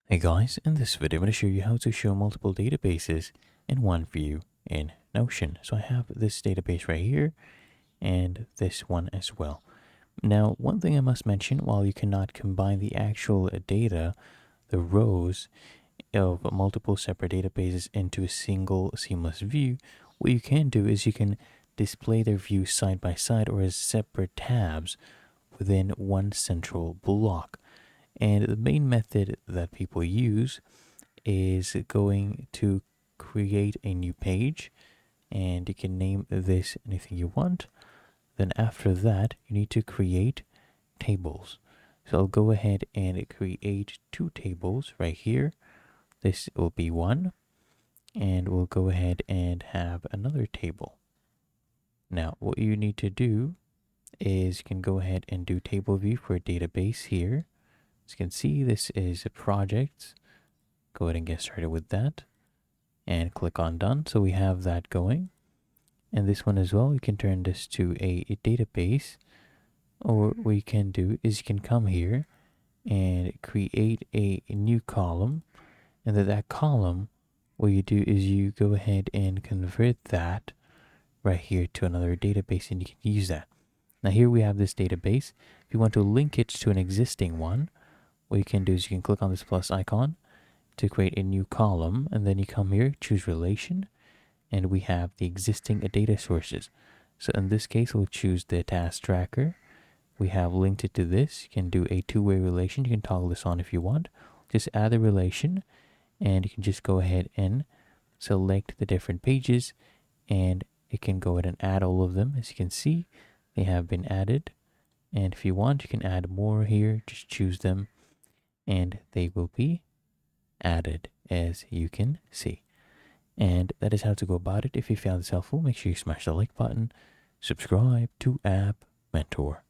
Hey guys, in this video I'm going to show you how to show multiple databases in one view in Notion. So I have this database right here and this one as well. Now, one thing I must mention, while you cannot combine the actual data, the rows of multiple separate databases into a single seamless view, what you can do is you can display their views side by side or as separate tabs within one central block. And the main method that people use is going to create a new page, and you can name this anything you want. Then after that, you need to create tables. So I'll go ahead and create two tables right here. This will be one, and we'll go ahead and have another table. Now, what you need to do is you can go ahead and do table view for a database here. As you can see, this is a project. Go ahead and get started with that and click on done. So we have that going. And this one as well, you can turn this to a database. Or what you can do is you can come here and create a new column. And then that column, what you do is you go ahead and convert that right here to another database, and you can use that. Now here we have this database. If you want to link it to an existing one, what you can do is you can click on this plus icon to create a new column, and then you come here, choose relation, and we have the existing data sources. So in this case, we'll choose the task tracker. We have linked it to this. You can do a two-way relation. You can toggle this on if you want. Just add the relation, and you can just go ahead and select the different pages, and it can go ahead and add all of them. As you can see, they have been added. And if you want, you can add more here. Just choose them, and they will be added, as you can see. And that is how to go about it. If you found this helpful, make sure you smash the like button, subscribe to App Mentor.